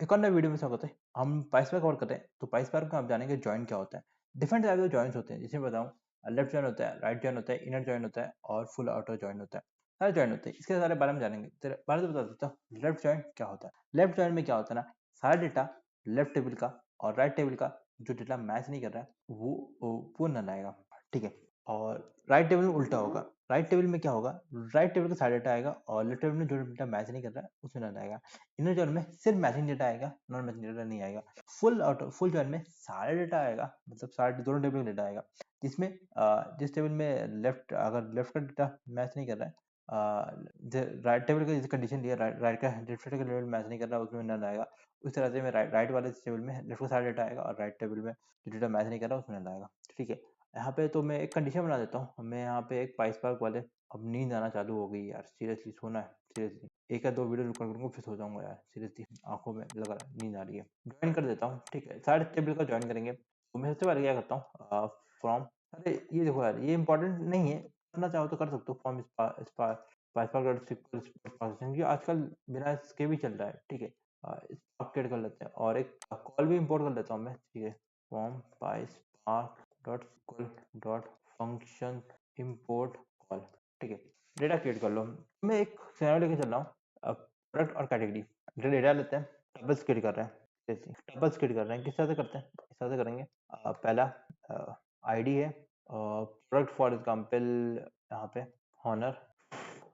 एक और नए वीडियो में स्वागत है। हम पाइस्पार्क कवर कर रहे हैं। तो पाइस्पार्क में आप जानेंगे जॉइन क्या होता है। डिफरेंट टाइप के जॉइंस होते हैं, जिसे बताऊं, लेफ्ट जॉइन होता है, राइट जॉइन होता है, इनर जॉइन होता है और फुल आउटर जॉइन होता है। सारे जॉइन होते हैं, इसके सारे बारे में जानेंगे। तेरे बारे में बता देता हूँ, लेफ्ट जॉइन क्या होता है। लेफ्ट जॉइन में क्या होता है ना, सारा डेटा लेफ्ट टेबल का और राइट टेबल का जो डेटा मैच नहीं कर रहा है वो नल आएगा। ठीक है। और राइट टेबल में उल्टा होगा। राइट टेबल में क्या होगा, राइट टेबल का सारा डेटा आएगा और लेफ्ट टेबल में जो डेटा मैच नहीं कर रहा है उसमें नल आएगा। इनर जॉइन में सिर्फ मैचिंग डेटा आएगा, नॉन मैचिंग डेटा नहीं आएगा। फुल जॉइन में सारा डेटा आएगा, मतलब सारे दोनों टेबल का डेटा आएगा। जिसमें जिस टेबल में लेफ्ट, अगर लेफ्ट का डेटा मैच नहीं कर रहा है, राइट टेबल का जैसे कंडीशन दिया, राइट का लेफ्ट का लेवल मैच नहीं कर रहा है उसमें नल आएगा। उस तरह से मैं राइट वाले टेबल में लेफ्ट का सारा डेटा आएगा और राइट टेबल में जो डेटा मैच नहीं कर रहा उसमें नल आएगा। ठीक है। यहाँ पे तो मैं एक कंडीशन बना देता हूँ। मैं यहाँ पे एक पाइस्पार्क वाले, अब नींद आना चालू हो गई यार, सीरियसली सोना है सीरियसली। एक या दो वीडियो रिकॉर्ड करूंगा फिर सो जाऊंगा यार, सीरियसली आंखों में लग रहा है नींद आ रही है। ज्वाइन कर देता हूँ। ठीक है, सारे टेबल का ज्वाइन करेंगे। तो मैं सबसे पहले क्या करता हूँ, फ्रॉम, अरे ये देखो यार, ये इंपॉर्टेंट नहीं है, करना चाहो तो कर सकते हो। फ्रॉम क्योंकि आजकल बिना इसके भी चल रहा है। ठीक है। स्पार्क कर लेते हैं और एक कॉल भी इंपोर्ट कर लेता हूँ मैं। ठीक है। From PySpark dot school dot function import call. ठीक है। डेटा क्रिएट कर लो। मैं एक सिनेरियो लेके चल रहा हूँ, प्रोडक्ट और कैटेगरी। डेटा लेते हैं, टपल्स क्रिएट कर रहे हैं। टपल्स क्रिएट कर रहे हैं, किस तरह से करते हैं, इस तरह से करेंगे। पहला आईडी है, प्रोडक्ट फॉर एग्जांपल यहाँ पे हॉनर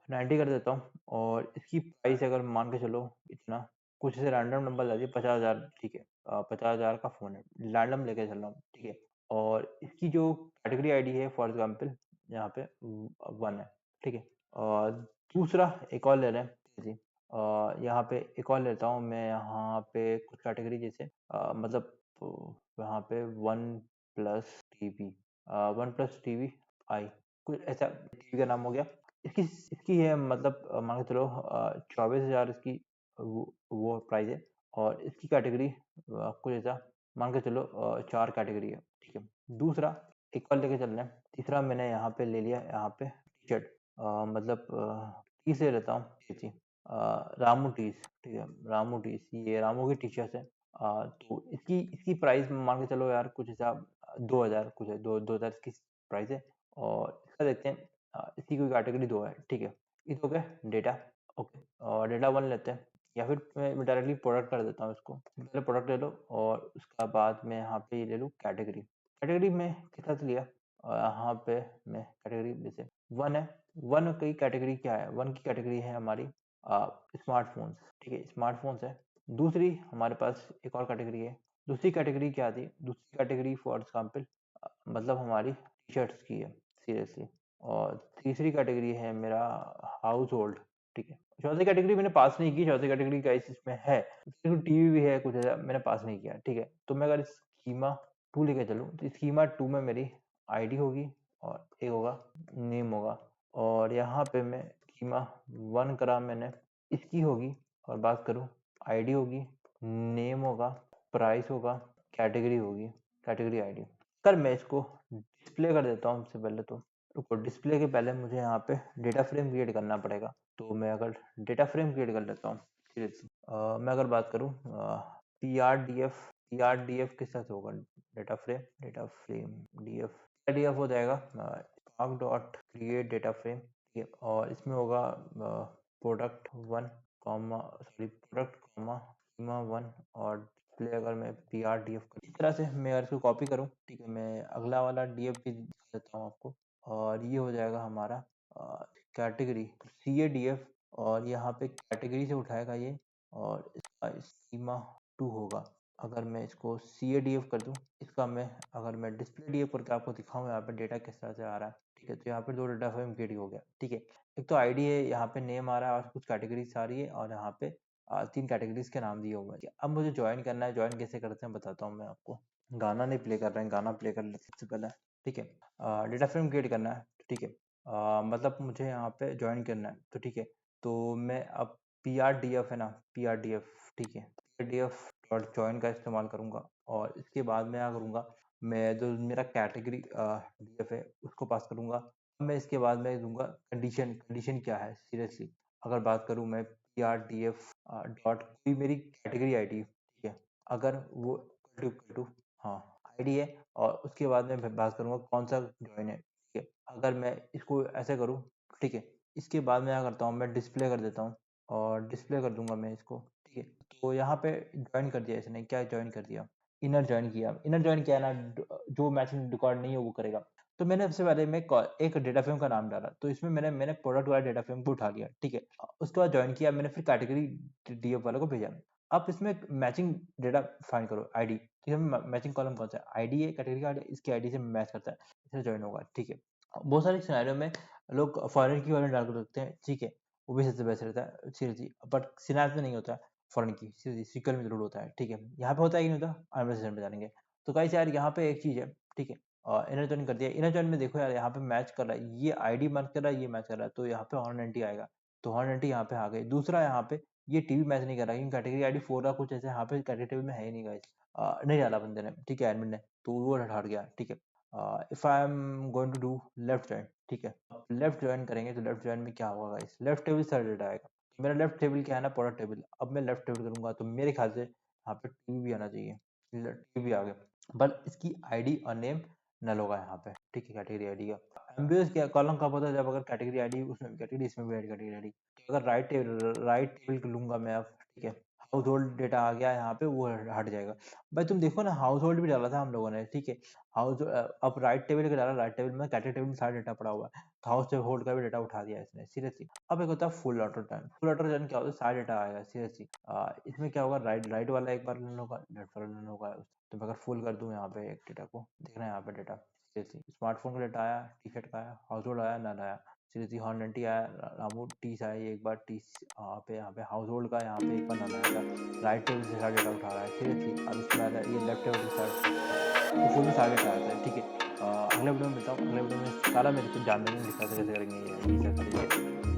90 कर देता हूँ। और इसकी प्राइस अगर मान के चलो इतना, कुछ से रैंडम नंबर ला दिए 50,000। ठीक है। 50,000 का फोन है, रैंडम लेके चल रहा हूँ। ठीक है। और इसकी जो कैटेगरी आईडी है फॉर एग्जांपल यहाँ पे 1 है। ठीक है। और दूसरा एक और ले रहे हैं जी। यहाँ पे एक और लेता हूँ मैं, यहाँ पे कुछ कैटेगरी जैसे मतलब यहाँ पे 1+TV, 1+TV आई, कुछ ऐसा टीवी का नाम हो गया। इसकी इसकी है, मतलब मान के चलो 24,000 इसकी वो प्राइस है। और इसकी कैटेगरी कुछ ऐसा मान के चलो 4 कैटेगरी है। ठीक है। दूसरा एक और लेके चल रहे हैं। तीसरा मैंने यहाँ पे ले लिया, यहाँ पे टी शर्ट, मतलब टी से लेता हूँ जी, रामू टीस। ठीक है, रामू टीस, ये रामू की टी शर्ट है। तो इसकी इसकी प्राइस मान के चलो यार कुछ हिसाब 2,000 कुछ है, 2,000 इसकी प्राइस है। और इसका देखते हैं, इसकी कोई कैटेगरी 2 है। ठीक है। ये हो गया डेटा। ओके। और डेटा 1 लेते हैं, या फिर मैं डायरेक्टली प्रोडक्ट कर देता हूँ इसको। पहले प्रोडक्ट ले लो और उसका बाद में यहाँ पे ये ले लूँ कैटेगरी। कैटेगरी में किस तरह से लिया, यहाँ पे मैं कैटेगरी जैसे 1 है। 1 की कैटेगरी क्या है, 1 की कैटेगरी है हमारी स्मार्टफोन्स। ठीक है, स्मार्टफोन्स है। दूसरी हमारे पास एक और कैटेगरी है। दूसरी कैटेगरी क्या थी, दूसरी कैटेगरी फॉर एग्जाम्पल मतलब हमारी टी शर्ट्स की है, सीरियसली। और तीसरी कैटेगरी है मेरा हाउस होल्ड। ठीक है। चौथी कैटेगरी मैंने पास नहीं की, चौथी कैटेगरी का इसमें है, टीवी भी है कुछ ऐसा, मैंने पास नहीं किया। ठीक है। तो मैं अगर स्कीमा 2 लेके चलूँ तो स्कीमा 2 में मेरी आईडी होगी और एक होगा नेम होगा। और यहाँ पे मैं स्कीमा 1 करा मैंने, इसकी होगी, और बात करूँ आईडी होगी, नेम होगा, प्राइस होगा, कैटेगरी होगी, कैटेगरी आईडी। अगर मैं इसको डिस्प्ले कर देता हूँ, सबसे पहले तो रुको, डिस्प्ले के पहले मुझे यहाँ पे डेटा फ्रेम क्रिएट करना पड़ेगा। तो मैं अगर डेटा फ्रेम क्रिएट कर लेता हूँ, मैं अगर बात करूँ पीआरडीएफ किस तरह से होगा, डेटा फ्रेम डीएफ हो जाएगा spark dot create data frame. ठीक है। और इसमें होगा product 1 comma, sorry product comma schema 1 और डिस्प्ले अगर मैं पीआरडीएफ इस तरह से मैं अगर इसको कॉपी करूँ। ठीक है, मैं अगला वाला डीएफ भी दिखा देता हूँ आपको। और ये हो जाएगा हमारा कैटेगरी CADF, और यहाँ पे कैटेगरी से उठाएगा ये, और इसका स्कीमा 2 होगा। अगर मैं इसको CADF कर दूं, इसका मैं अगर मैं डिस्प्ले डीएफ करके आपको दिखाऊं यहाँ पे डेटा किस तरह से आ रहा है। ठीक है। तो यहाँ पे 2 डेटा फ्रेम क्रिएट हो गया। ठीक है। एक तो आईडी है, यहाँ पे नेम आ रहा है और कुछ कैटेगरीज आ रही है, और यहाँ पे 3 कैटेगरीज के नाम दिए हुए हैं। अब मुझे ज्वाइन करना है, ज्वाइन कैसे करते हैं बताता हूँ मैं आपको। गाना नहीं प्ले कर रहे हैं, गाना प्ले कर लेते हैं सबसे पहले। ठीक है। डेटा फ्रेम क्रिएट करना है। ठीक है। मतलब मुझे यहाँ पे ज्वाइन करना है, तो ठीक है। तो मैं अब PRDF है ना, PRDF, ठीक है, PRDF डॉट ज्वाइन का इस्तेमाल करूंगा। और इसके बाद मैं क्या करूंगा, मैं जो मेरा कैटेगरी DF है उसको पास करूंगा। मैं इसके बाद में दूंगा कंडीशन। कंडीशन क्या है, सीरियसली अगर बात करूं मैं PRDF डॉट कोई मेरी कैटेगरी आईडी अगर वो इक्वल टू हाँ आईडी है, और उसके बाद मैं बात करूँगा कौन सा जॉइन है, ठीक है। अगर मैं इसको ऐसे करूँ, ठीक है, इसके बाद मैं क्या करता हूँ, मैं डिस्प्ले कर देता हूँ और डिस्प्ले कर दूंगा मैं इसको, ठीक है। तो यहाँ पे ज्वाइन कर दिया इसने, क्या ज्वाइन कर दिया, इनर ज्वाइन किया ना, जो मैचिंग रिकॉर्ड नहीं है वो करेगा। तो मैंने सबसे पहले मैं एक डेटा फ्रेम का नाम डाला, तो इसमें मैंने मैंने प्रोडक्ट वाला डेटा फ्रेम को उठा लिया, ठीक है। उसके बाद ज्वाइन किया मैंने, फिर कैटेगरी डीएफ वाले को भेजा। अब इसमें मैचिंग डेटा फाइंड करो, आईडी, ठीक है। मैचिंग कॉलम कौन सा है, आईडी है, कैटेगरी का इसकी आईडी से मैच करता है, इससे ज्वाइन होगा, ठीक है। बहुत सारे सिनेरियो में लोग फॉरेन की वैल्यू डाल कर रखते हैं, ठीक है, वो भी सबसे बेस्ट रहता है सीरियसली, बट सिनेरियो में नहीं होता है फॉरेन की, सीरियसली सीक्वल में जरूर होता है, ठीक है। यहाँ पे होता है कि नहीं होता, आने वाले सेशन में जानेंगे। तो गाइस यार यहाँ पे एक चीज है, ठीक है, इनर जॉइन कर दिया, इनर जॉइन में देखो यार यहाँ पे मैच कर रहा है, ये आईडी मैच कर रहा है, ये मैच कर रहा है, तो यहाँ पे 190 आएगा, तो 190 यहाँ पे आ गई। दूसरा यहाँ पे ये टीवी मैच नहीं कर रहा, क्योंकि कैटेगरी आईडी 4 का कुछ ऐसे यहाँ पे कैटेगरी में है ही नहीं गाइस, नहीं डाला बंदे ने, ठीक है, एडमिन ने, तो वो हट गया, ठीक है। If I am going to do left join, ठीक है, लेफ्ट जॉइन करेंगे तो लेफ्ट जॉइन में क्या होगा गाइस, लेफ्ट टेबल से डेटा आएगा। मेरा लेफ्ट टेबल क्या है ना, प्रोडक्ट टेबल, अब मैं लेफ्ट टेबल करूंगा तो मेरे ख्याल से यहाँ पे टीवी भी आना चाहिए, टीवी भी आ गया, बट इसकी आईडी और नेम नल होगा यहाँ पे, ठीक है, कैटेगरी आईडी का। एम्बियस क्या कॉलम कब होता है, जब अगर कैटेगरी आईडी उसमें भी कैटेगरी, इसमें भी ऐड कैटेगरी आईडी, तो अगर राइट टेबल लूंगा मैं अब, ठीक है, हाउस होल्ड डेटा आ गया यहाँ पे, वो हट जाएगा। भाई तुम देखो ना, हाउस होल्ड भी डाला था हम लोगों ने, ठीक है, हाउस अब राइट टेबल का डाला, राइट टेबल में कैटेगरी टेबल में सारा डेटा पड़ा हुआ है, तो हाउस होल्ड का भी डेटा उठा दिया इसने, सीरियसली। अब एक होता है full auto turn, full auto turn क्या होता है, सारा डेटा आएगा, सीरियसली। इसमें क्या होगा, राइट राइट वाला एक बार रन होगा, लेफ्ट वाला रन होगा, तो मैं अगर फुल कर दूं यहाँ पे एक डेटा को, देखना है यहाँ पे डेटा, सीरियसली, स्मार्टफोन का डेटा आया, टी शर्ट का आया, हाउस होल्ड आया, नल आया, सीरियसली, हॉर्नेटी आया, रामू टीस आया एक बार, टीस यहाँ पे हाउस होल्ड का यहाँ पे एक बार नल आया था, राइट टेबल से सारा डेटा उठा रहा है, सीरियसली। अब इसमें आता है ये लेफ्ट टेबल से सारा, तो फुल में सारा डेटा आता है, ठीक है। अगले वीडियो में मिलता हूँ, अगले वीडियो में सारा मेरे को जानने में दिखा कैसे करेंगे ये सब करेंगे।